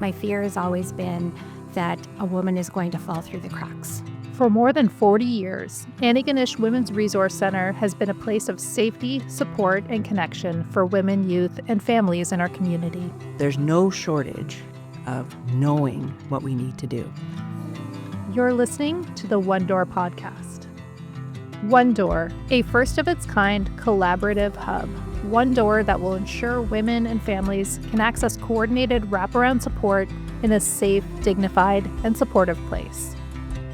My fear has always been that a woman is going to fall through the cracks. For more than 40 years, Antigonish Women's Resource Center has been a place of safety, support, and connection for women, youth, and families in our community. There's no shortage of knowing what we need to do. You're listening to the One Door podcast. One Door, a first-of-its-kind collaborative hub. One Door that will ensure women and families can access coordinated wraparound support in a safe, dignified, and supportive place.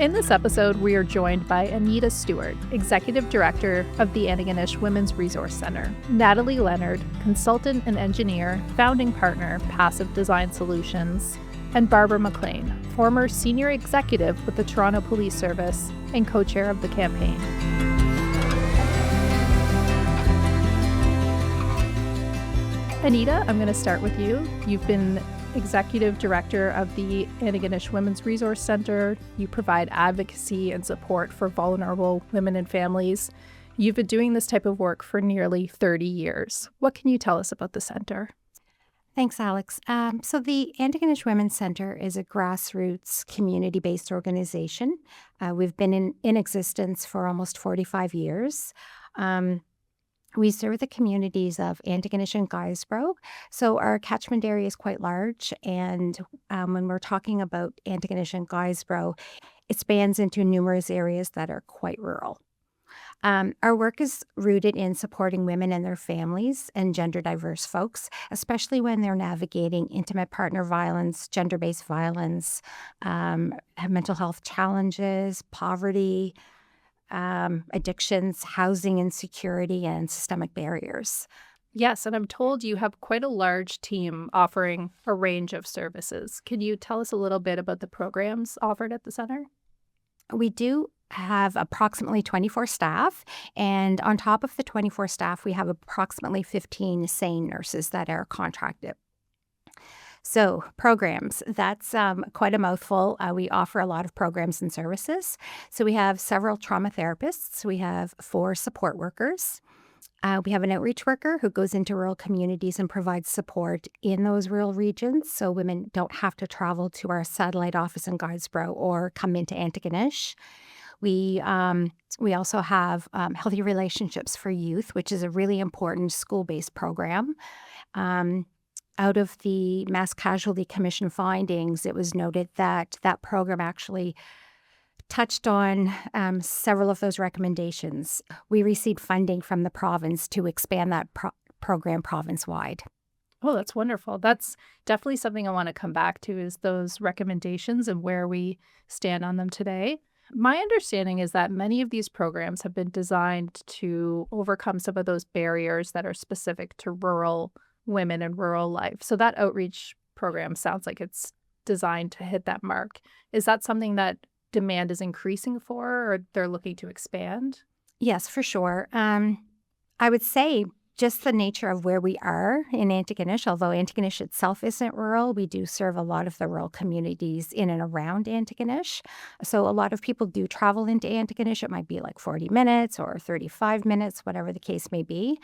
In this episode, we are joined by Anita Stewart, Executive Director of the Antigonish Women's Resource Center, Natalie Leonard, Consultant and Engineer, Founding Partner, Passive Design Solutions, and Barbara McLean, former Senior Executive with the Toronto Police Service and co-chair of the campaign. Anita, I'm going to start with you. You've been Executive Director of the Antigonish Women's Resource Center. You provide advocacy and support for vulnerable women and families. You've been doing this type of work for nearly 30 years. What can you tell us about the center? Thanks, Alex. So the Antigonish Women's Center is a grassroots community-based organization. We've been in existence for almost 45 years. We serve the communities of Antigonish and Guysborough, so our catchment area is quite large, and when we're talking about Antigonish and Guysborough, it spans into numerous areas that are quite rural. Our work is rooted in supporting women and their families and gender-diverse folks, especially when they're navigating intimate partner violence, gender-based violence, have mental health challenges, poverty, addictions, housing insecurity, and systemic barriers. Yes, and I'm told you have quite a large team offering a range of services. Can you tell us a little bit about the programs offered at the center? We do have approximately 24 staff, and on top of the 24 staff, we have approximately 15 SANE nurses that are contracted. So programs, that's quite a mouthful. We offer a lot of programs and services. So we have several trauma therapists. We have 4 support workers. We have an outreach worker who goes into rural communities and provides support in those rural regions so women don't have to travel to our satellite office in Guysborough or come into Antigonish. We also have Healthy Relationships for Youth, which is a really important school-based program. Out of the Mass Casualty Commission findings, it was noted that that program actually touched on several of those recommendations. We received funding from the province to expand that program province-wide. Oh, that's wonderful. That's definitely something I want to come back to, is those recommendations and where we stand on them today. My understanding is that many of these programs have been designed to overcome some of those barriers that are specific to rural women in rural life. So that outreach program sounds like it's designed to hit that mark. Is that something that demand is increasing for, or they're looking to expand? Yes, for sure. I would say just the nature of where we are in Antigonish, although Antigonish itself isn't rural, we do serve a lot of the rural communities in and around Antigonish. So a lot of people do travel into Antigonish. It might be like 40 minutes or 35 minutes, whatever the case may be.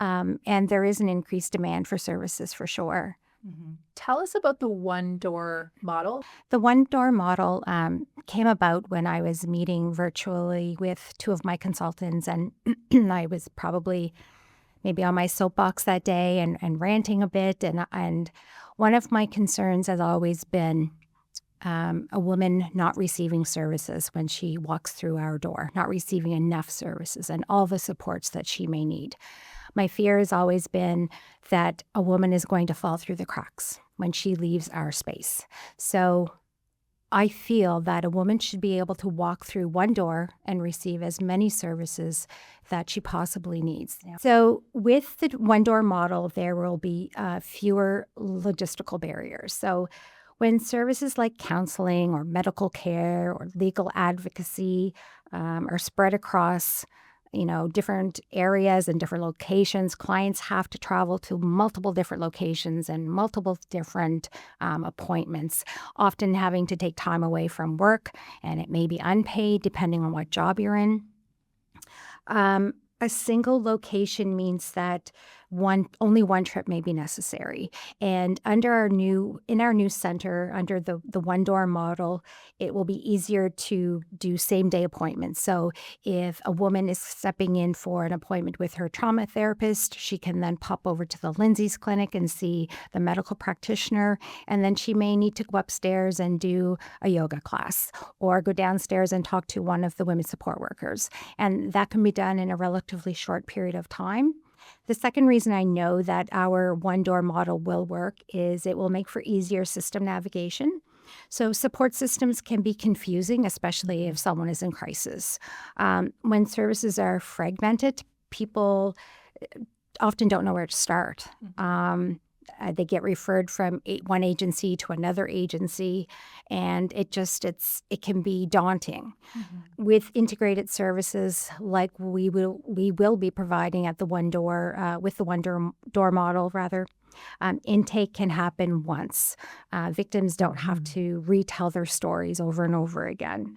And there is an increased demand for services for sure. Mm-hmm. Tell us about the One Door model. The One Door model came about when I was meeting virtually with 2 of my consultants, and I was probably maybe on my soapbox that day and ranting a bit. And one of my concerns has always been a woman not receiving services when she walks through our door, not receiving enough services and all the supports that she may need. My fear has always been that a woman is going to fall through the cracks when she leaves our space. So I feel that a woman should be able to walk through one door and receive as many services that she possibly needs. So with the One Door model, there will be fewer logistical barriers. So when services like counseling or medical care or legal advocacy are spread across different areas and different locations, clients have to travel to multiple different locations and multiple different appointments, often having to take time away from work, and it may be unpaid depending on what job you're in. A single location means that only one trip may be necessary. And in our new center, under the one door model, it will be easier to do same day appointments. So if a woman is stepping in for an appointment with her trauma therapist, she can then pop over to the Lindsay's clinic and see the medical practitioner. And then she may need to go upstairs and do a yoga class, or go downstairs and talk to one of the women's support workers. And that can be done in a relatively short period of time. The second reason I know that our one-door model will work is it will make for easier system navigation. So support systems can be confusing, especially if someone is in crisis. When services are fragmented, people often don't know where to start. They get referred from one agency to another agency, and it can be daunting. With integrated services like we will be providing at the one door with the one door model rather. Intake can happen once. Victims don't have to retell their stories over and over again.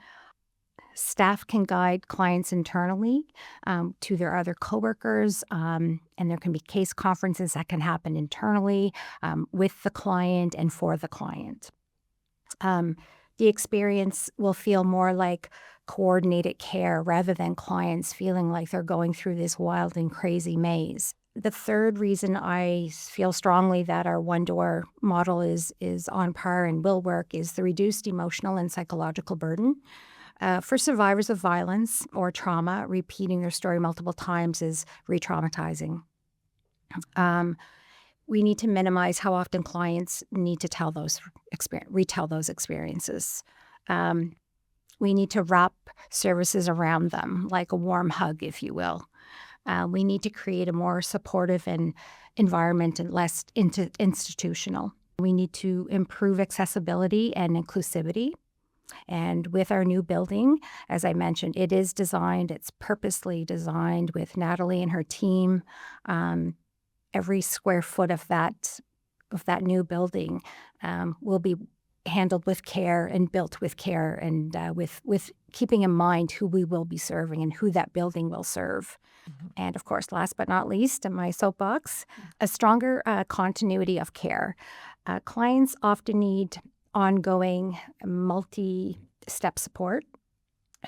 Staff can guide clients internally to their other coworkers, and there can be case conferences that can happen internally with the client and for the client. The experience will feel more like coordinated care rather than clients feeling like they're going through this wild and crazy maze. The third reason I feel strongly that our one-door model is on par and will work is the reduced emotional and psychological burden. For survivors of violence or trauma, repeating their story multiple times is re-traumatizing. We need to minimize how often clients need to retell those experiences. We need to wrap services around them, like a warm hug, if you will. We need to create a more supportive environment and less institutional. We need to improve accessibility and inclusivity. And with our new building, as I mentioned, it's purposely designed with Natalie and her team. Every square foot of that new building will be handled with care and built with care, and with keeping in mind who we will be serving and who that building will serve. And of course, last but not least, in my soapbox, a stronger continuity of care. Clients often need ongoing multi-step support.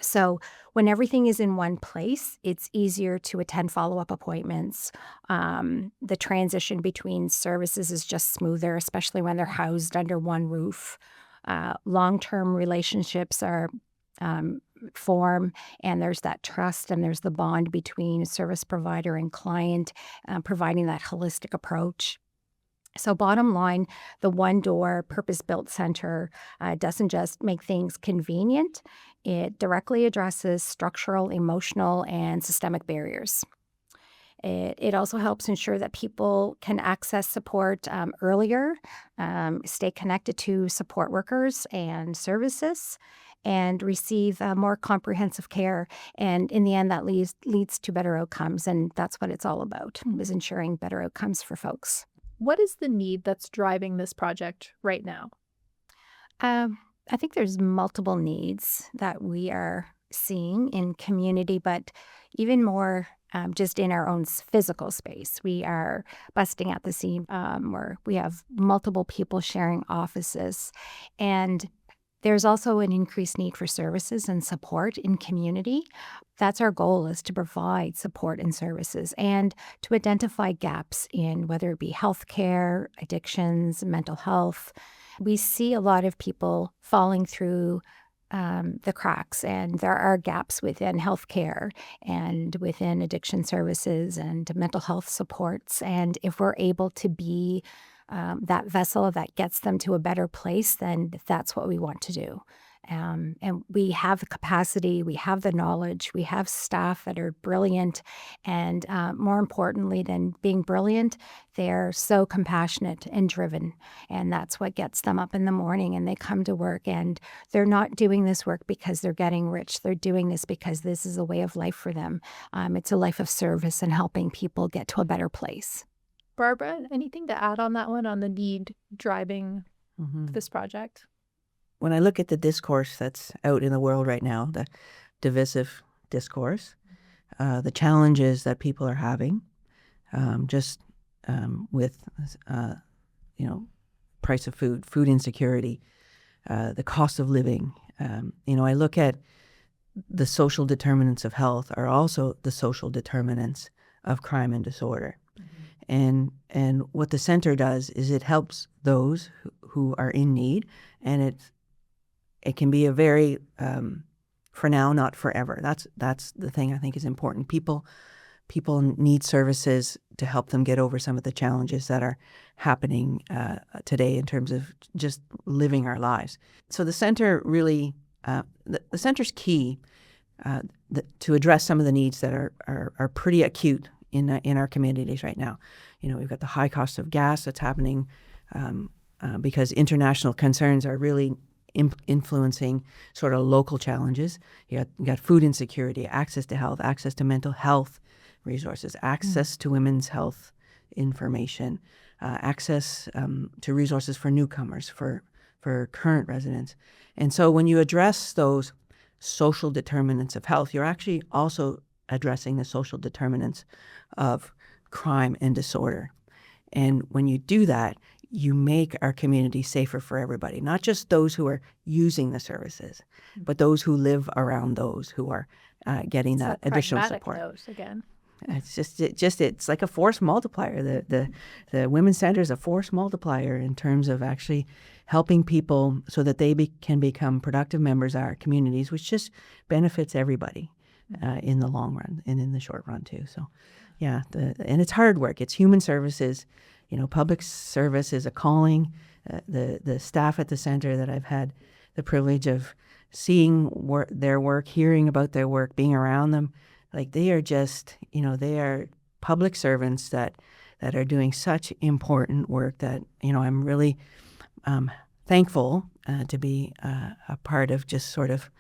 So when everything is in one place, it's easier to attend follow-up appointments. The transition between services is just smoother, especially when they're housed under one roof. Long-term relationships are form, and there's that trust and there's the bond between service provider and client, providing that holistic approach. So bottom line, the one-door purpose-built center doesn't just make things convenient. It directly addresses structural, emotional, and systemic barriers. It also helps ensure that people can access support earlier, stay connected to support workers and services, and receive more comprehensive care. And in the end, that leads to better outcomes. And that's what it's all about, is ensuring better outcomes for folks. What is the need that's driving this project right now? I think there's multiple needs that we are seeing in community, but even more just in our own physical space. We are busting at the seam where we have multiple people sharing offices. And there's also an increased need for services and support in community. That's our goal, is to provide support and services and to identify gaps in whether it be healthcare, addictions, mental health. We see a lot of people falling through the cracks, and there are gaps within healthcare and within addiction services and mental health supports. And if we're able to be that vessel that gets them to a better place, then that's what we want to do. And we have the capacity, we have the knowledge, we have staff that are brilliant, and more importantly than being brilliant, they're so compassionate and driven, and that's what gets them up in the morning, and they come to work, and they're not doing this work because they're getting rich. They're doing this because this is a way of life for them. It's a life of service and helping people get to a better place. Barbara, anything to add on that one, on the need driving this project? When I look at the discourse that's out in the world right now, the divisive discourse, the challenges that people are having, just with, price of food insecurity, the cost of living. I look at the social determinants of health are also the social determinants of crime and disorder. And what the center does is it helps those who are in need, and it can be a very for now, not forever. That's the thing I think is important. People need services to help them get over some of the challenges that are happening today in terms of just living our lives. So the center really, the center's key to address some of the needs that are pretty acute in our communities right now. We've got the high cost of gas that's happening because international concerns are really influencing sort of local challenges. You got food insecurity, access to health, access to mental health resources, access to women's health information, access to resources for newcomers, for current residents. And so when you address those social determinants of health, you're actually also addressing the social determinants of crime and disorder. And when you do that, you make our community safer for everybody, not just those who are using the services, but those who live around those who are getting that additional support. Dose again. It's like a force multiplier. The Women's Center is a force multiplier in terms of actually helping people so that they can become productive members of our communities, which just benefits everybody in the long run and in the short run too. So, yeah, and it's hard work. It's human services. Public service is a calling. The staff at the center that I've had the privilege of seeing their work, hearing about their work, being around them, like they are just, they are public servants that are doing such important work that, I'm really thankful to be a part of just sort of,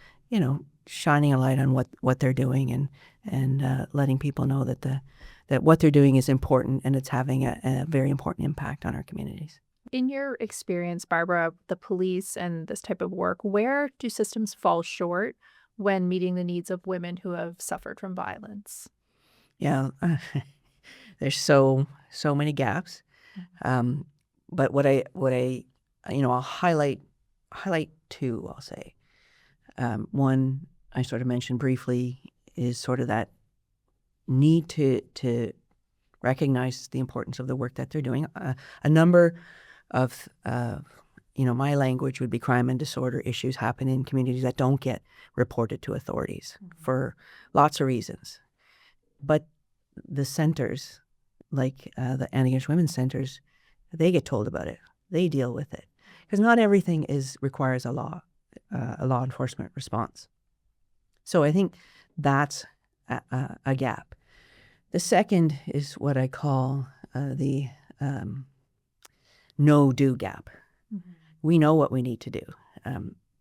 shining a light on what they're doing and letting people know that what they're doing is important and it's having a very important impact on our communities. In your experience, Barbara, the police and this type of work, where do systems fall short when meeting the needs of women who have suffered from violence? Yeah, there's so many gaps. But what I'll highlight two, I'll say. One, I sort of mentioned briefly, is sort of that need to recognize the importance of the work that they're doing. A number of, my language would be crime and disorder issues happen in communities that don't get reported to authorities for lots of reasons. But the centers, like the Antigonish Women's Centers, they get told about it. They deal with it. Because not everything requires a law enforcement response. So I think that's a gap. The second is what I call the no-do gap. Mm-hmm. We know what we need to do.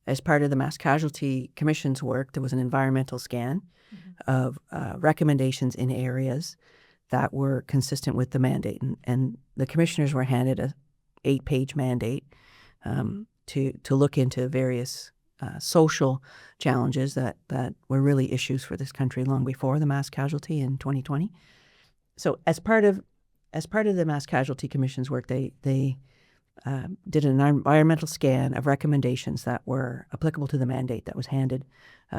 As part of the Mass Casualty Commission's work, there was an environmental scan of recommendations in areas that were consistent with the mandate. And the commissioners were handed a 8-page mandate to look into various social challenges that were really issues for this country long before the mass casualty in 2020. So as part of the Mass Casualty Commission's work, they did an environmental scan of recommendations that were applicable to the mandate that was handed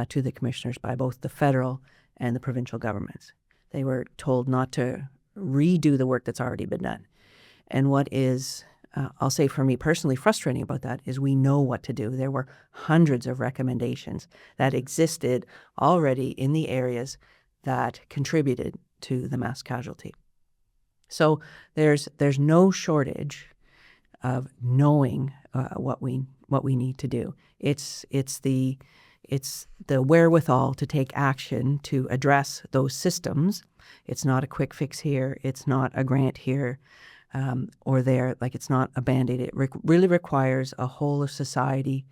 to the commissioners by both the federal and the provincial governments. They were told not to redo the work that's already been done. And what is I'll say for me personally frustrating about that is we know what to do. There were hundreds of recommendations that existed already in the areas that contributed to the mass casualty. So there's no shortage of knowing what we need to do. It's the wherewithal to take action to address those systems. It's not a quick fix here. It's not a grant here. Or there, like it's not a Band-Aid. It really requires a whole of society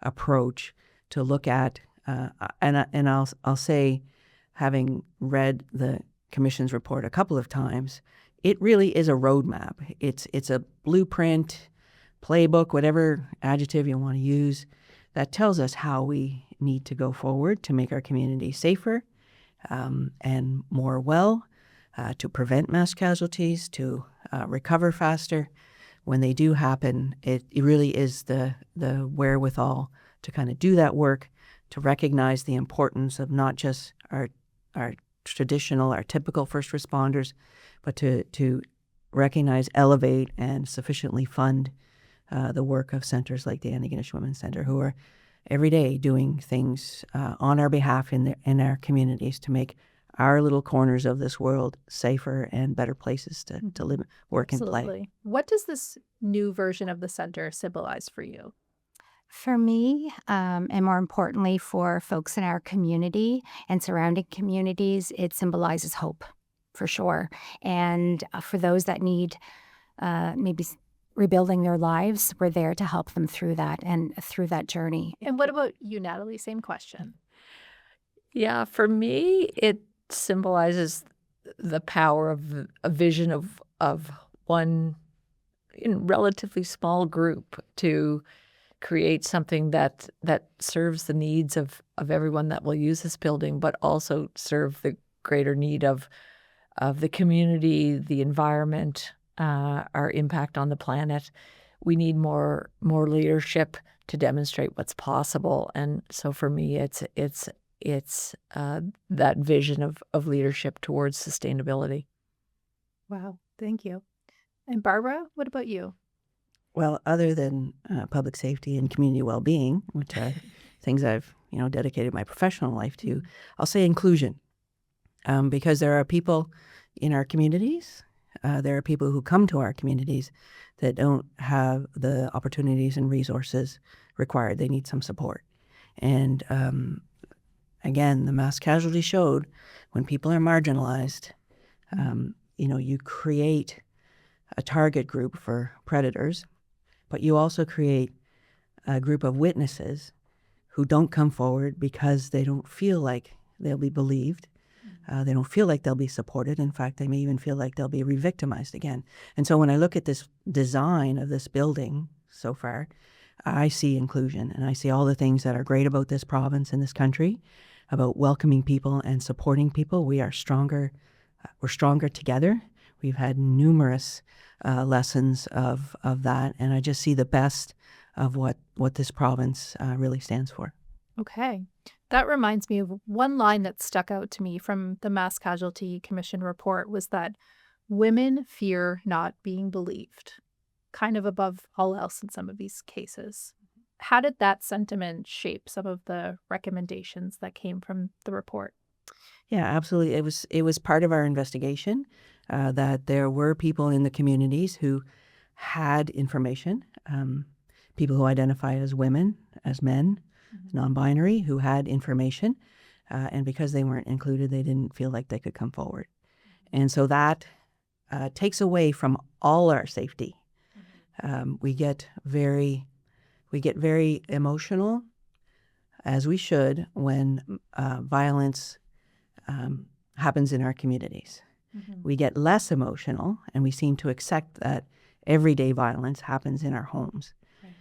approach to look at, and I'll say, having read the Commission's report a couple of times, it really is a roadmap. It's a blueprint, playbook, whatever adjective you want to use, that tells us how we need to go forward to make our community safer and more well. to prevent mass casualties, to recover faster. When they do happen, it really is the wherewithal to kind of do that work, to recognize the importance of not just our traditional, our typical first responders, but to recognize, elevate, and sufficiently fund the work of centers like the Antigonish Women's Centre, who are every day doing things on our behalf in our communities to make our little corners of this world safer and better places to live, work, Absolutely. and play. What does this new version of the center symbolize for you? For me, and more importantly for folks in our community and surrounding communities, it symbolizes hope, for sure. And for those that need maybe rebuilding their lives, we're there to help them through that and through that journey. And what about you, Natalie? Same question. Yeah, for me, it symbolizes the power of a vision of one relatively small group to create something that serves the needs of everyone that will use this building, but also serve the greater need of the community, the environment, our impact on the planet. We need more leadership to demonstrate what's possible, and so for me, it's that vision of leadership towards sustainability. Wow, thank you. And Barbara, what about you? Well, other than public safety and community well-being, which are things I've dedicated my professional life to, I'll say inclusion, because there are people in our communities. There are people who come to our communities that don't have the opportunities and resources required. They need some support, and again, the mass casualty showed when people are marginalized, you create a target group for predators, but you also create a group of witnesses who don't come forward because they don't feel like they'll be believed. They don't feel like they'll be supported. In fact, they may even feel like they'll be re-victimized again. And so when I look at this design of this building so far, I see inclusion, and I see all the things that are great about this province and this country, about welcoming people and supporting people. We are stronger. We're stronger together. We've had numerous lessons of that, and I just see the best of what this province really stands for. Okay. That reminds me of one line that stuck out to me from the Mass Casualty Commission report was that women fear not being believed, kind of above all else in some of these cases. How did that sentiment shape some of the recommendations that came from the report? Yeah, absolutely. It was part of our investigation that there were people in the communities who had information, people who identify as women, as men, non-binary, who had information, and because they weren't included, they didn't feel like they could come forward. And so that takes away from all our safety. We get very emotional, as we should, when violence happens in our communities. We get less emotional, and we seem to accept that everyday violence happens in our homes. Right.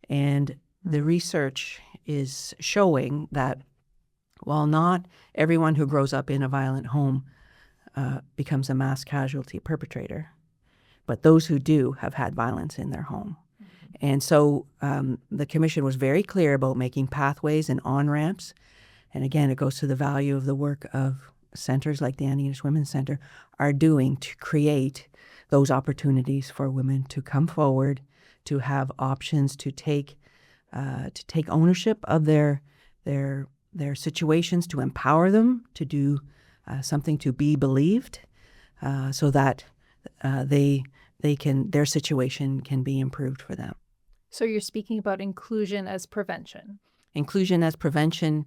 And the research is showing that while not everyone who grows up in a violent home becomes a mass casualty perpetrator, but those who do have had violence in their home. And so the commission was very clear about making pathways and on-ramps. And again, it goes to the value of the work of centers like the Antigonish Women's Centre are doing to create those opportunities for women to come forward, to have options, to take ownership of their situations, to empower them to do something, to be believed, so that their situation can be improved for them. So you're speaking about inclusion as prevention. Inclusion as prevention,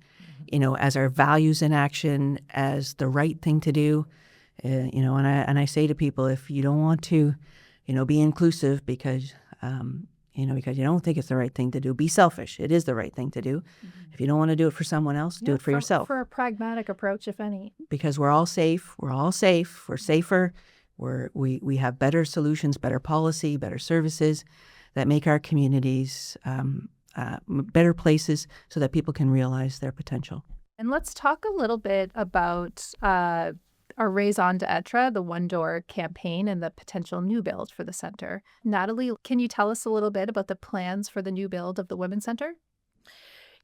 as our values in action, as the right thing to do. And I say to people, if you don't want to, be inclusive because because you don't think it's the right thing to do, be selfish. It is the right thing to do. If you don't want to do it for someone else, do it for yourself. For a pragmatic approach, if any. Because we're all safe. We're all safe. We're safer. We have better solutions, better policy, better services that make our communities better places so that people can realize their potential. And let's talk a little bit about our raison d'etre, the One Door campaign, and the potential new build for the center. Natalie, can you tell us a little bit about the plans for the new build of the Women's Center?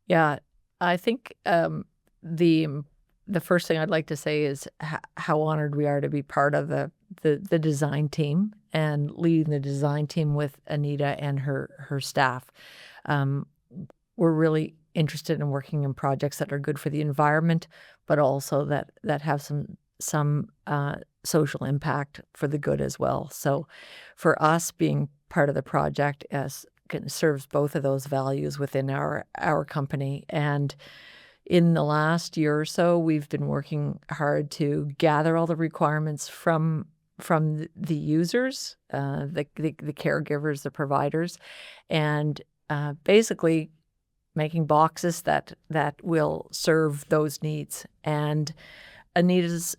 Yeah, I think the first thing I'd like to say is how honored we are to be part of the design team and leading the design team with Anita and her staff. We're really interested in working in projects that are good for the environment, but also that have some social impact for the good as well. So for us, being part of the project serves both of those values within our company. And in the last year or so, we've been working hard to gather all the requirements from the users, the caregivers, the providers, and basically making boxes that will serve those needs. And Anita's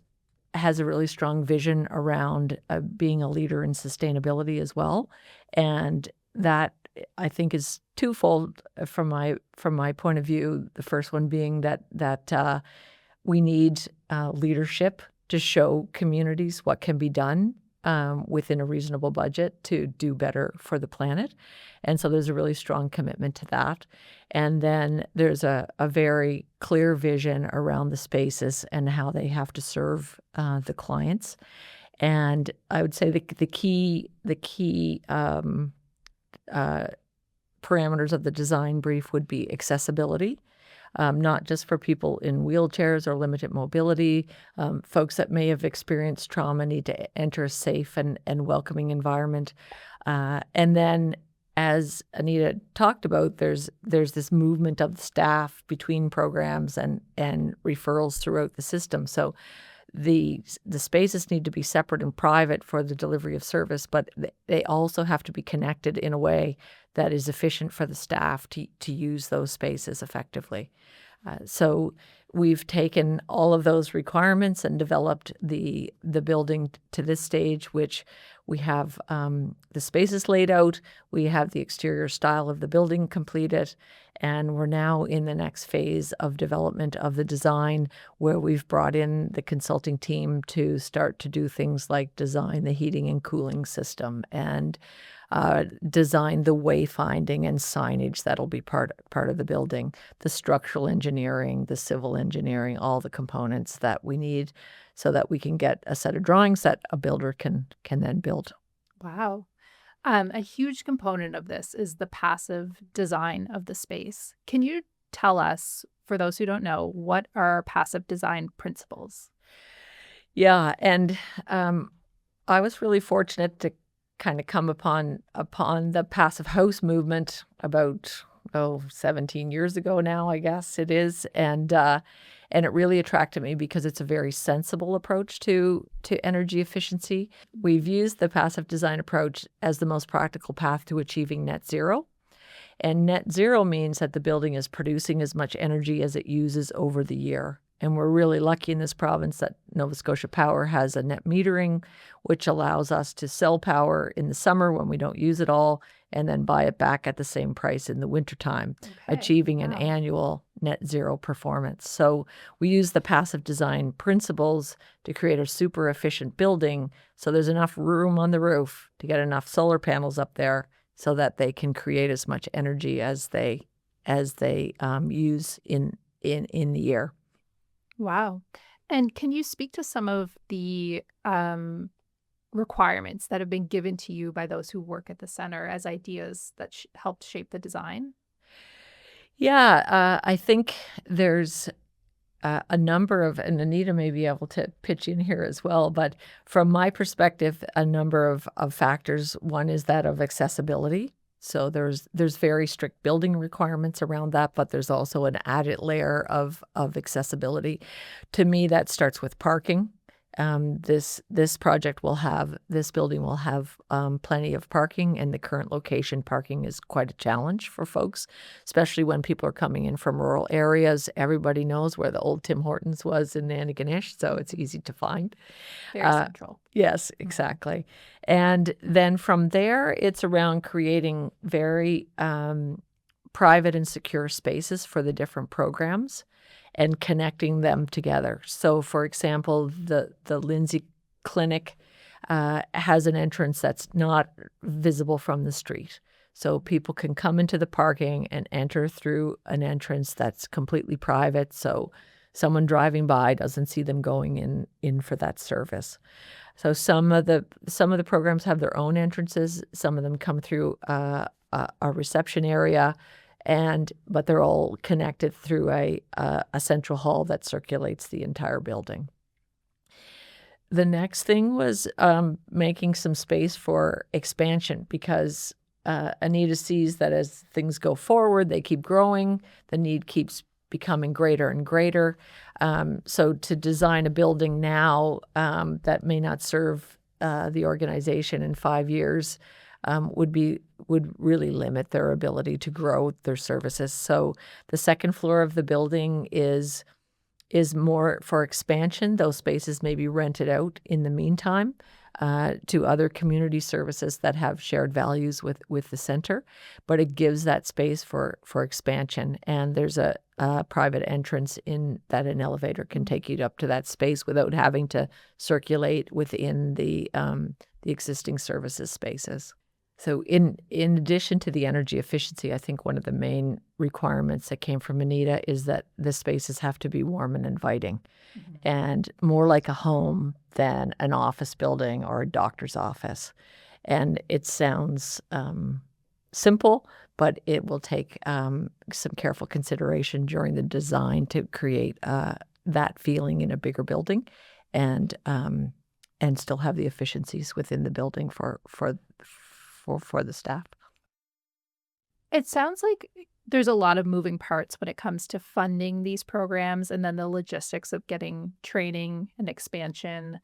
has a really strong vision around being a leader in sustainability as well, and that I think is twofold from my point of view. The first one being that we need leadership to show communities what can be done within a reasonable budget to do better for the planet. And so there's a really strong commitment to that. And then there's a very clear vision around the spaces and how they have to serve the clients. And I would say the key parameters of the design brief would be accessibility, not just for people in wheelchairs or limited mobility. Folks that may have experienced trauma need to enter a safe and welcoming environment. And then, as Anita talked about, there's this movement of the staff between programs and referrals throughout the system. So the spaces need to be separate and private for the delivery of service, but they also have to be connected in a way that is efficient for the staff to use those spaces effectively. So we've taken all of those requirements and developed the building to this stage, which we have the spaces laid out, we have the exterior style of the building completed, and we're now in the next phase of development of the design, where we've brought in the consulting team to start to do things like design the heating and cooling system and design the wayfinding and signage that'll be part of the building, the structural engineering, the civil engineering, all the components that we need so that we can get a set of drawings that a builder can then build. Wow. A huge component of this is the passive design of the space. Can you tell us, for those who don't know, what are passive design principles? Yeah, and I was really fortunate to kind of come upon the passive house movement about 17 years ago now, I guess it is, and it really attracted me because it's a very sensible approach to energy efficiency. We've used the passive design approach as the most practical path to achieving net zero. And net zero means that the building is producing as much energy as it uses over the year. And we're really lucky in this province that Nova Scotia Power has a net metering, which allows us to sell power in the summer when we don't use it all, and then buy it back at the same price in the wintertime, achieving an annual net zero performance. So we use the passive design principles to create a super efficient building, so there's enough room on the roof to get enough solar panels up there so that they can create as much energy as they use in the year. Wow. And can you speak to some of the requirements that have been given to you by those who work at the center as ideas that helped shape the design? Yeah, I think there's a number of, and Anita may be able to pitch in here as well, but from my perspective, a number of factors. One is that of accessibility. So there's very strict building requirements around that, but there's also an added layer of accessibility. To me, that starts with parking. This building will have plenty of parking. In the current location, parking is quite a challenge for folks, especially when people are coming in from rural areas. Everybody knows where the old Tim Hortons was in Antigonish, so it's easy to find. Very central. Yes, exactly. And then from there, it's around creating very private and secure spaces for the different programs. and connecting them together. So, for example, the Lindsay Clinic has an entrance that's not visible from the street. So people can come into the parking and enter through an entrance that's completely private, so someone driving by doesn't see them going in for that service. So some of the programs have their own entrances. Some of them come through a reception area, but they're all connected through a central hall that circulates the entire building. The next thing was making some space for expansion, because Anita sees that as things go forward, they keep growing, the need keeps becoming greater and greater. So to design a building now that may not serve the organization in 5 years would really limit their ability to grow their services. So the second floor of the building is more for expansion. Those spaces may be rented out in the meantime to other community services that have shared values with the center, but it gives that space for expansion. And there's a private entrance in that an elevator can take you up to that space without having to circulate within the existing services spaces. So in addition to the energy efficiency, I think one of the main requirements that came from Anita is that the spaces have to be warm and inviting, and more like a home than an office building or a doctor's office. And it sounds simple, but it will take some careful consideration during the design to create that feeling in a bigger building, and still have the efficiencies within the building for the staff. It sounds like there's a lot of moving parts when it comes to funding these programs, and then the logistics of getting training and expansion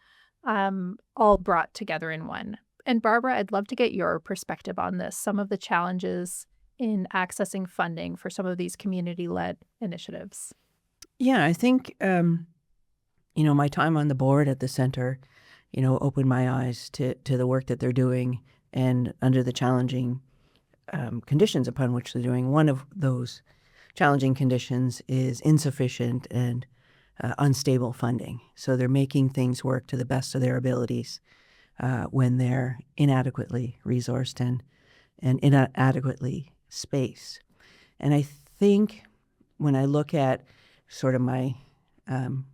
all brought together in one. And Barbara, I'd love to get your perspective on this, some of the challenges in accessing funding for some of these community-led initiatives. Yeah, I think, my time on the board at the center, opened my eyes to the work that they're doing and under the challenging conditions upon which they're doing. One of those challenging conditions is insufficient and unstable funding. So they're making things work to the best of their abilities when they're inadequately resourced and inadequately spaced. And I think when I look at sort of my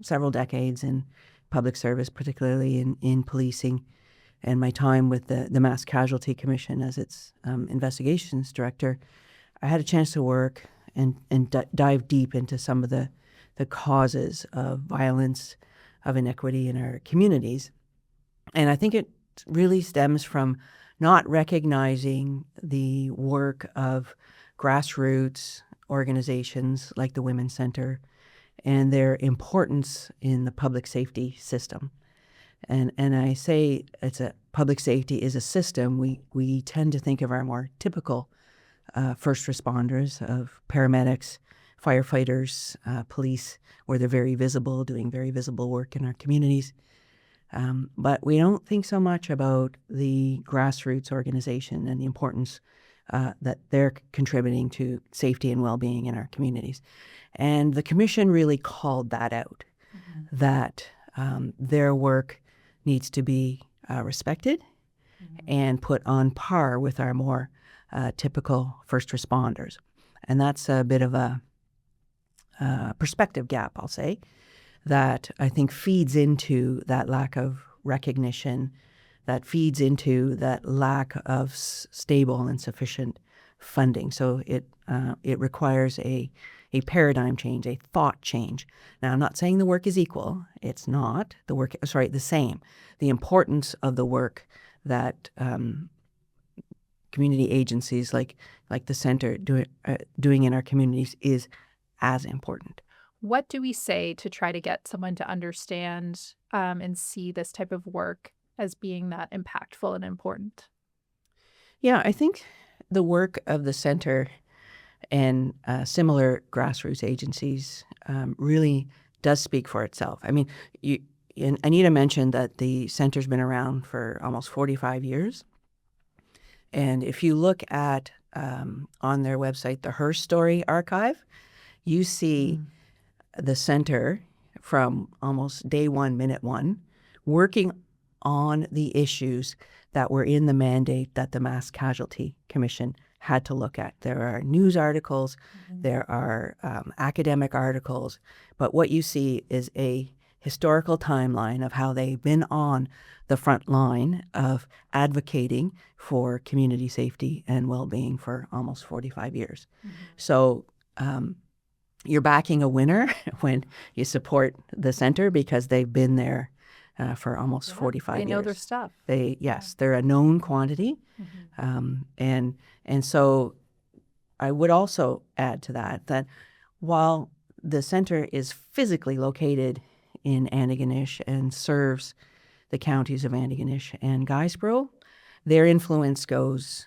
several decades in public service, particularly in policing, and my time with the Mass Casualty Commission as its investigations director, I had a chance to work and dive deep into some of the causes of violence, of inequity in our communities. And I think it really stems from not recognizing the work of grassroots organizations like the Women's Center and their importance in the public safety system. And I say public safety is a system. We tend to think of our more typical first responders, of paramedics, firefighters, police, where they're very visible, doing very visible work in our communities. But we don't think so much about the grassroots organization and the importance that they're contributing to safety and well-being in our communities. And the commission really called that out, that their work needs to be respected and put on par with our more typical first responders. And that's a bit of a perspective gap, I'll say, that I think feeds into that lack of recognition, that feeds into that lack of stable and sufficient funding. So it requires a paradigm change, a thought change. Now, I'm not saying the work is equal. It's not. The same. The importance of the work that community agencies like the center doing in our communities is as important. What do we say to try to get someone to understand and see this type of work as being that impactful and important? Yeah, I think the work of the center and similar grassroots agencies really does speak for itself. I mean, Anita mentioned that the center's been around for almost 45 years. And if you look at, on their website, the Her Story archive, you see the center from almost day one, minute one, working on the issues that were in the mandate that the Mass Casualty Commission had to look at. There are news articles, there are academic articles, but what you see is a historical timeline of how they've been on the front line of advocating for community safety and well-being for almost 45 years. So you're backing a winner when you support the center because they've been there for almost 45 years. They know their stuff. They're a known quantity. And so I would also add to that while the center is physically located in Antigonish and serves the counties of Antigonish and Guysborough, their influence goes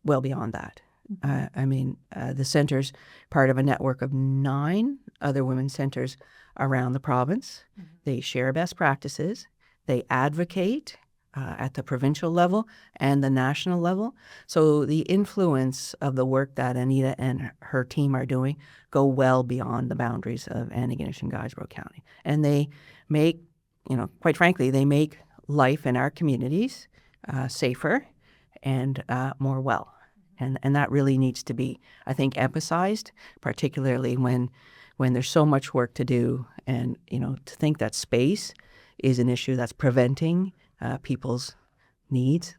well beyond that. The center's part of a network of 9 other women's centers around the province. They share best practices. They advocate at the provincial level and the national level. So the influence of the work that Anita and her team are doing go well beyond the boundaries of Antigonish and Guysborough County. And they make, quite frankly, they make life in our communities safer and more well. And that really needs to be, I think, emphasized, particularly when there's so much work to do. And, to think that space is an issue that's preventing people's needs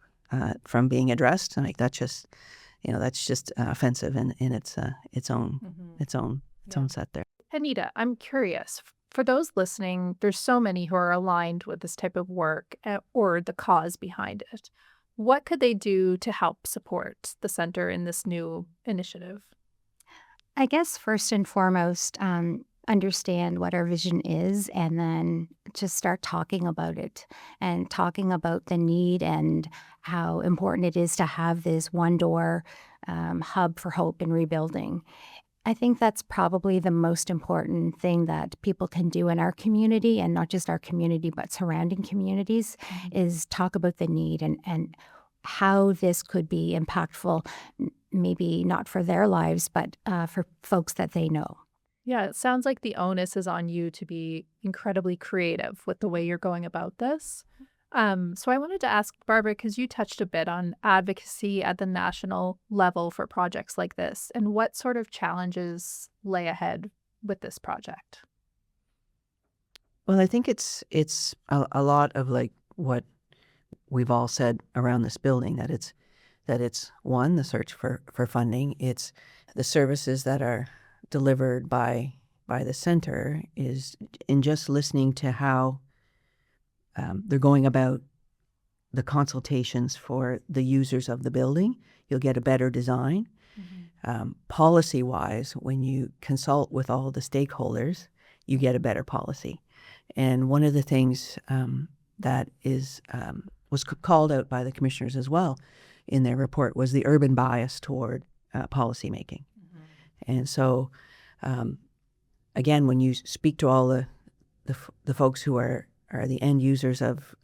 from being addressed. Like that's just offensive in its own set there. Anita, I'm curious. For those listening, there's so many who are aligned with this type of work or the cause behind it. What could they do to help support the center in this new initiative? I guess first and foremost, understand what our vision is and then just start talking about it and talking about the need and how important it is to have this one-door hub for hope and rebuilding. I think that's probably the most important thing that people can do in our community, and not just our community, but surrounding communities, is talk about the need and how this could be impactful, maybe not for their lives, but for folks that they know. Yeah, it sounds like the onus is on you to be incredibly creative with the way you're going about this. So I wanted to ask Barbara, because you touched a bit on advocacy at the national level for projects like this, and what sort of challenges lay ahead with this project? Well, I think it's a lot of like what we've all said around this building, that it's one, the search for funding. It's the services that are delivered by the center is in just listening to how they're going about the consultations for the users of the building. You'll get a better design. Policy-wise, when you consult with all the stakeholders, you get a better policy. And one of the things that was called out by the commissioners as well in their report was the urban bias toward policymaking. And so, again, when you speak to all the folks who are the end users of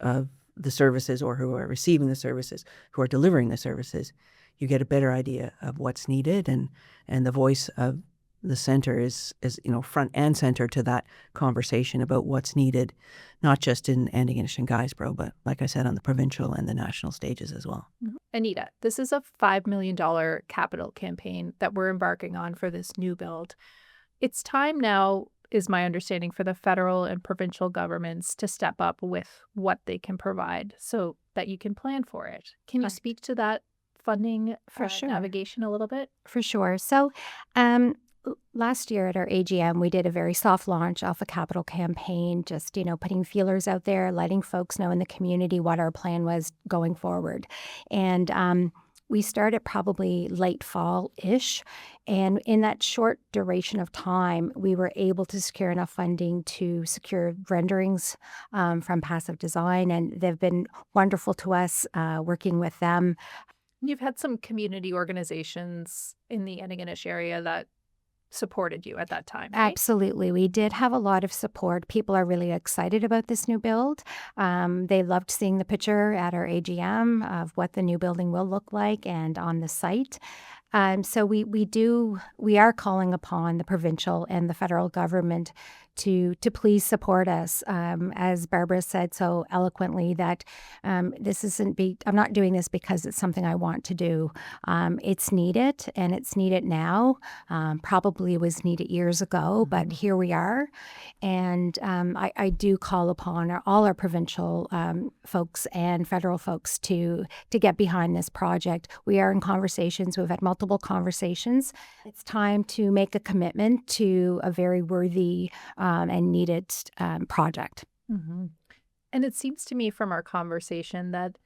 the services, or who are receiving the services, who are delivering the services, you get a better idea of what's needed, and the voice of the center is front and center to that conversation about what's needed, not just in Antigonish and Guysborough, but like I said, on the provincial and the national stages as well. Anita, this is a $5 million capital campaign that we're embarking on for this new build. It's time now, is my understanding, for the federal and provincial governments to step up with what they can provide so that you can plan for it. Can you speak to that funding For sure. navigation a little bit? For sure. So last year at our AGM, we did a very soft launch of a capital campaign, just, putting feelers out there, letting folks know in the community what our plan was going forward. And we started probably late fall-ish. And in that short duration of time, we were able to secure enough funding to secure renderings from Passive Design. And they've been wonderful to us working with them. You've had some community organizations in the Antigonish area that supported you at that time, right? Absolutely. We did have a lot of support. People are really excited about this new build. They loved seeing the picture at our AGM of what the new building will look like and on the site. So we are calling upon the provincial and the federal government to please support us. As Barbara said so eloquently, that I'm not doing this because it's something I want to do. It's needed, and it's needed now. Probably it was needed years ago, but here we are. And I do call upon all our provincial folks and federal folks to get behind this project. We are in conversations. We've had multiple conversations. It's time to make a commitment to a very worthy and needed project. Mm-hmm. And it seems to me from our conversation that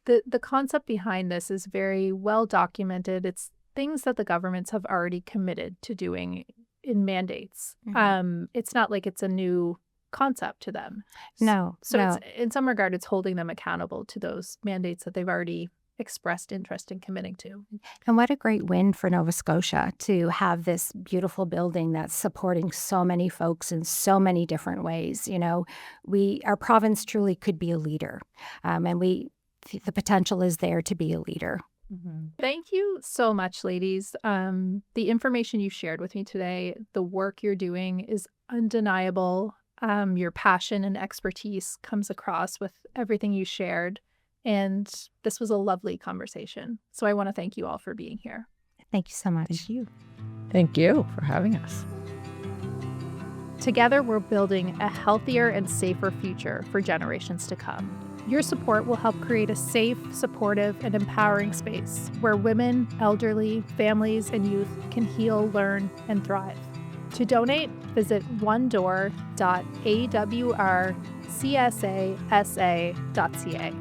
the concept behind this is very well documented. It's things that the governments have already committed to doing in mandates. Mm-hmm. It's not like it's a new concept to them. No. It's, in some regard, it's holding them accountable to those mandates that they've already expressed interest in committing to. And what a great win for Nova Scotia to have this beautiful building that's supporting so many folks in so many different ways. Our province truly could be a leader, and the potential is there to be a leader. Mm-hmm. Thank you so much, ladies. The information you shared with me today, the work you're doing is undeniable. Your passion and expertise comes across with everything you shared. And this was a lovely conversation. So I want to thank you all for being here. Thank you so much. Thank you. Thank you for having us. Together, we're building a healthier and safer future for generations to come. Your support will help create a safe, supportive, and empowering space where women, elderly, families, and youth can heal, learn, and thrive. To donate, visit onedoor.awrcsasa.ca.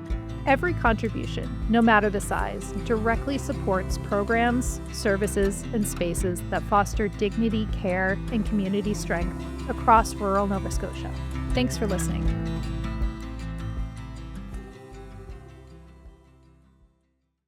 Every contribution, no matter the size, directly supports programs, services, and spaces that foster dignity, care, and community strength across rural Nova Scotia. Thanks for listening.